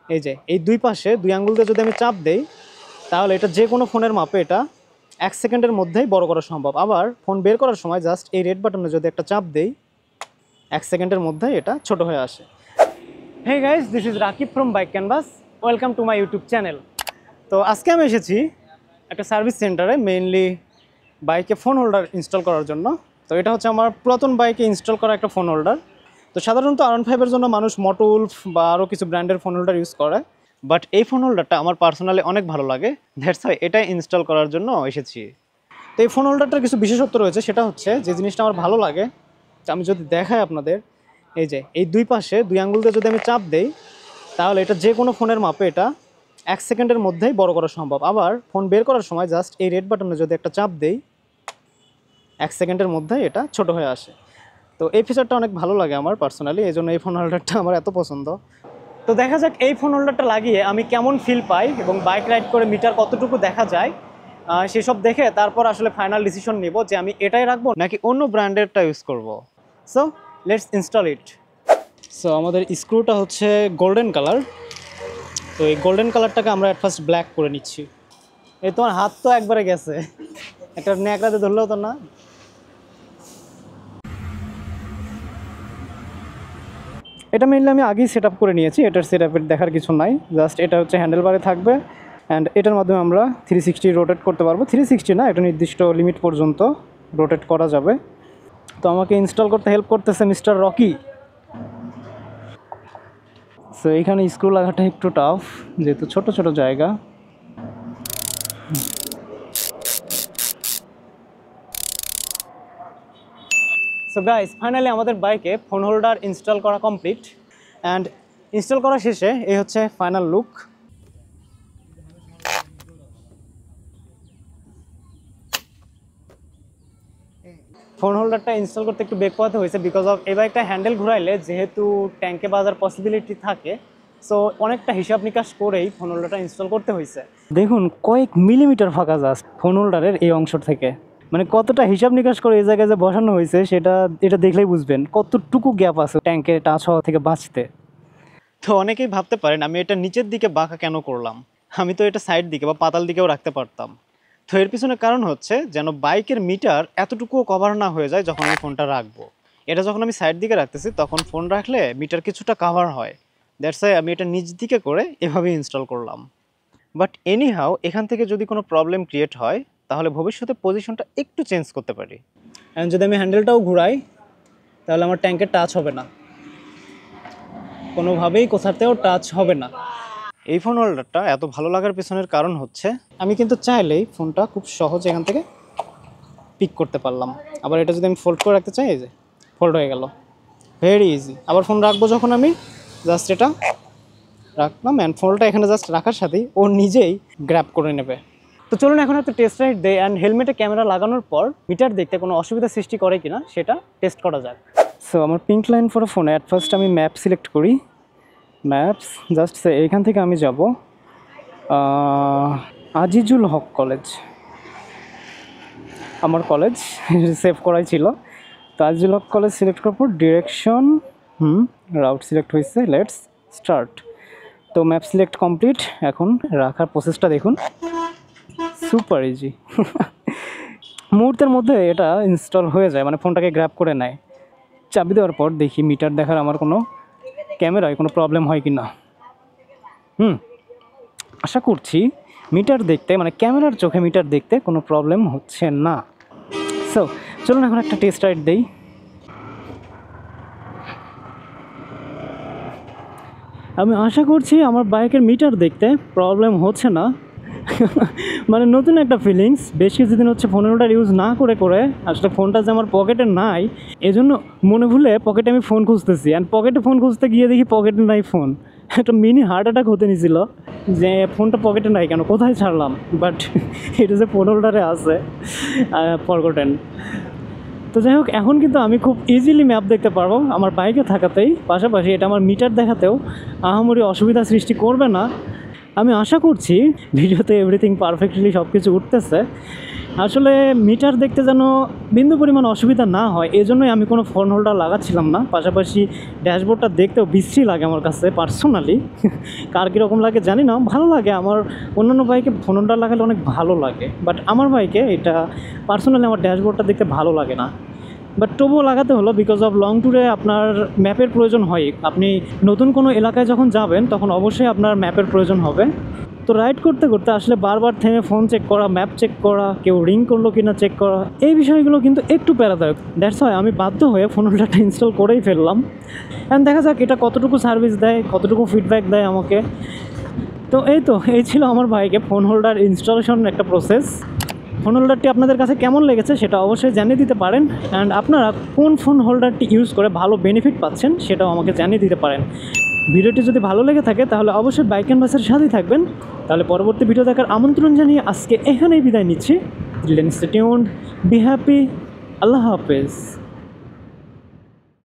এই যে এই দুই পাশে দুই আঙ্গুল দিয়ে যদি আমি চাপ দেই তাহলে এটা যে কোনো ফোনের মাপে এটা 1 সেকেন্ডের মধ্যেই বড় করা সম্ভব। আবার ফোন বের করার সময় জাস্ট এই রেড বাটনে যদি একটা চাপ দেই 1 সেকেন্ডের মধ্যেই এটা ছোট হয়ে আসে। Hey guys, this is Rakib from Bike Canvas. Welcome to my YouTube channel. তো আজকে আমি এসেছি একটা সার্ভিস সেন্টারে মেইনলি বাইকে ফোন হোল্ডার ইনস্টল করার জন্য। তো এটা হচ্ছে আমার পুরাতন বাইকে ইনস্টল করা একটা ফোন হোল্ডার। তো সাধারণত R15 এর জন্য মানুষ মোটোউলফ বা আরও কিছু ব্র্যান্ডের ফোন হোল্ডার ইউজ করে, বাট এই ফোন হোল্ডারটা আমার পার্সোনালি অনেক ভালো লাগে, দ্যাটস ওয়াই এটাই ইনস্টল করার জন্য এসেছি। তো এই ফোন হোল্ডারটার কিছু বিশেষত্ব রয়েছে, সেটা হচ্ছে যে জিনিসটা আমার ভালো লাগে আমি যদি দেখাই আপনাদের, এই যে এই দুই পাশে দুই আঙ্গুল দিয়ে যদি আমি চাপ দেই তাহলে এটা যে কোনো ফোনের মাপে এটা 1 সেকেন্ডের মধ্যেই বড় করা সম্ভব। আবার ফোন বের করার সময় জাস্ট এই রেড বাটনে যদি একটা চাপ দেই 1 সেকেন্ডের মধ্যেই এটা ছোট হয়ে আসে। তো এই ফিচারটা অনেক ভালো লাগে আমার পার্সোনালি, এই জন্য এই ফোন হোল্ডারটা আমার এত পছন্দ। তো দেখা যাক এই ফোন হোল্ডারটা লাগিয়ে আমি কেমন ফিল পাই এবং বাইক রাইড করে মিটার কতটুকু দেখা যায় সেসব দেখে তারপর আসলে ফাইনাল ডিসিশন নিব যে আমি এটাই রাখবো নাকি অন্য ব্র্যান্ডেরটা ইউজ করব। So let's install it. So আমাদের স্ক্রুটা হচ্ছে গোল্ডেন কালার, তো এই গোল্ডেন কালারটাকে আমরা অ্যাট ফার্স্ট ব্ল্যাক করে নিচ্ছি। এই তোমার হাত তো একবারে গেছে, একটা ন্যাকড়াতে ধরলেও তো না। এটা মেনলি আমি আগেই সেট আপ করে নিয়েছি, এটার সেট আপের দেখার কিছু নাই, জাস্ট এটা হচ্ছে হ্যান্ডেল বারে থাকবে অ্যান্ড এটার মাধ্যমে আমরা 360 রোটেট করতে পারবো। 360 না, একটা নির্দিষ্ট লিমিট পর্যন্ত রোটেট করা যাবে। তো আমাকে ইনস্টল করতে হেল্প করতেছে মিস্টার রকি। সো এইখানে স্ক্রু লাগাটা একটু টাফ, যেহেতু ছোট ছোট জায়গা। সো গাইস, ফাইনালি আমাদের বাইকে ফোন হোল্ডার ইনস্টল করা কমপ্লিট অ্যান্ড ইনস্টল করা শেষে এই হচ্ছে ফাইনাল লুক। ফোন হোল্ডারটা ইনস্টল করতে একটু বেগ পোহাতে হয়েছে বিকজ অফ এই বাইকটা হ্যান্ডেল ঘুরাইলে যেহেতু ট্যাঙ্কে বাজার পসিবিলিটি থাকে, সো অনেকটা হিসাব নিকাশ করেই ফোন হোল্ডারটা ইনস্টল করতে হয়েছে। দেখুন কয়েক মিলিমিটার ফাঁকা জাস্ট ফোন হোল্ডারের এই অংশ থেকে, মানে কতটা হিসাব নিকাশ করে এই জায়গায় যে বসানো হয়েছে এটা দেখলেই বুঝবেন কতটুকু গ্যাপ আছে ট্যাঙ্কে টাচ হওয়া থেকে বাঁচতে। তো অনেকেই ভাবতে পারেন আমি এটা নিচের দিকে বাঁকা কেন করলাম, আমি তো এটা সাইড দিকে বা পাতাল দিকেও রাখতে পারতাম। তো এর পিছনে কারণ হচ্ছে যেন বাইকের মিটার এতটুকুও কভার না হয়ে যায় যখন আমি ফোনটা রাখবো। এটা যখন আমি সাইড দিকে রাখতেছি তখন ফোন রাখলে মিটার কিছুটা কভার হয়, দ্যাটস ওয়াই আমি এটা নিচ দিকে করে এভাবে ইনস্টল করলাম। বাট এনিহাও এখান থেকে যদি কোনো প্রবলেম ক্রিয়েট হয় তাহলে ভবিষ্যতে পজিশনটা একটু চেঞ্জ করতে পারি। অ্যান্ড যদি আমি হ্যান্ডেলটাও ঘুরাই তাহলে আমার ট্যাঙ্কে টাচ হবে না, কোনোভাবেই কোথাতেও টাচ হবে না। এই ফোন হোল্ডারটা এত ভালো লাগার পেছনের কারণ হচ্ছে আমি কিন্তু চাইলেই ফোনটা খুব সহজে এখান থেকে পিক করতে পারলাম। আবার এটা যদি আমি ফোল্ড করে রাখতে চাই, এই যে ফোল্ড হয়ে গেল, ভেরি ইজি। আবার ফোন রাখবো যখন আমি জাস্ট এটা রাখলাম অ্যান্ড ফোনটা এখানে জাস্ট রাখার সাথেই ও নিজেই গ্র্যাব করে নেবে। তো চলুন এখন একটা টেস্ট রাইড দেয় অ্যান্ড হেলমেটে ক্যামেরা লাগানোর পর মিটার দেখতে কোনো অসুবিধা সৃষ্টি করে কিনা সেটা টেস্ট করা যাক। সো আমার পিঙ্ক লাইন ফর ফোনে অ্যাট ফার্স্ট আমি ম্যাপ সিলেক্ট করি, ম্যাপস জাস্ট এইখান থেকে আমি যাব আজিজুল হক কলেজ, আমার কলেজ সেভ করাই ছিল। তো আজিজুল হক কলেজ সিলেক্ট করার পর ডিরেকশন রাউট সিলেক্ট হয়েছে, লেটস স্টার্ট। তো ম্যাপ সিলেক্ট কমপ্লিট, এখন রাখার প্রসেসটা দেখুন, সুপার ইজি। মুহূর্তের মধ্যে এটা ইনস্টল হয়ে যায়, মানে ফোনটাকে গ্র্যাব করে নেয়। চাবি দেওয়ার পর দেখি মিটার দেখার আমার কোনো ক্যামেরায় কোনো প্রবলেম হয় কি না। আশা করছি মিটার দেখতে, মানে ক্যামেরার চোখে মিটার দেখতে কোনো প্রবলেম হচ্ছে না। সো চলুন এখন একটা টেস্ট রাইড দেই। আমি আশা করছি আমার বাইকের মিটার দেখতে প্রবলেম হচ্ছে না। মানে নতুন একটা ফিলিংস, বেশ কিছুদিন হচ্ছে ফোন হোল্ডার ইউজ না করে করে আসলে ফোনটা যে আমার পকেটে নাই এজন্য মনে ভুলে পকেটে আমি ফোন খুঁজতেছি, অ্যান্ড পকেটে ফোন খুঁজতে গিয়ে দেখি পকেটে নাই ফোন। একটা মিনি হার্ট অ্যাটাক হতে নিয়েছিল যে ফোনটা পকেটে নাই কেন, কোথায় ছাড়লাম, বাট এটা যে ফোন হোল্ডারে আছে ফরগটেন। তো যাই হোক, এখন কিন্তু আমি খুব ইজিলি ম্যাপ দেখতে পারবো আমার বাইকে থাকাতেই, পাশাপাশি এটা আমার মিটার দেখাতেও আহামরি অসুবিধা সৃষ্টি করবে না। আমি আশা করছি ভিডিওতে এভরিথিং পারফেক্টলি সব কিছু উঠতেছে। আসলে মিটার দেখতে যেন বিন্দু পরিমাণ অসুবিধা না হয়, এই জন্যই আমি কোনো ফোন হোল্ডার লাগাচ্ছিলাম না। পাশাপাশি ড্যাশবোর্ডটা দেখতেও বিশ্রী লাগে আমার কাছে পার্সোনালি। কার কীরকম লাগে জানি না, ভালো লাগে আমার। অন্যান্য বাইকে ফোন হোল্ডার লাগালে অনেক ভালো লাগে, বাট আমার বাইকে এটা পার্সোনালি আমার ড্যাশবোর্ডটা দেখতে ভালো লাগে না। বাট তবুও লাগাতে হলো, বিকজ অফ লং ট্যুরে আপনার ম্যাপের প্রয়োজন হয়। আপনি নতুন কোনো এলাকায় যখন যাবেন তখন অবশ্যই আপনার ম্যাপের প্রয়োজন হবে। তো রাইড করতে করতে আসলে বারবার থেমে ফোন চেক করা, ম্যাপ চেক করা, কেউ রিং করলো কি না চেক করা, এই বিষয়গুলো কিন্তু একটু প্যারাদায়ক। দ্যাটস হয় আমি বাধ্য হয়ে ফোন হোল্ডারটা ইনস্টল করেই ফেললাম। অ্যান্ড দেখা যাক এটা কতটুকু সার্ভিস দেয়, কতটুকু ফিডব্যাক দেয় আমাকে। তো এই ছিল আমার বাইকে ফোন হোল্ডার ইনস্টলেশন একটা প্রসেস। ফোন হোল্ডারটি আপনাদের কাছে কেমন লেগেছে সেটা অবশ্যই জানিয়ে দিতে পারেন। অ্যান্ড আপনারা কোন ফোন হোল্ডারটি ইউজ করে ভালো বেনিফিট পাচ্ছেন সেটাও আমাকে জানিয়ে দিতে পারেন। ভিডিওটি যদি ভালো লেগে থাকে তাহলে অবশ্যই বাইক ক্যানভাসের সাথেই থাকবেন। তাহলে পরবর্তী ভিডিও দেখার আমন্ত্রণ জানিয়ে আজকে এখানেই বিদায় নিচ্ছি। স্টে টিউনড, বি হ্যাপি, আল্লাহ হাফেজ।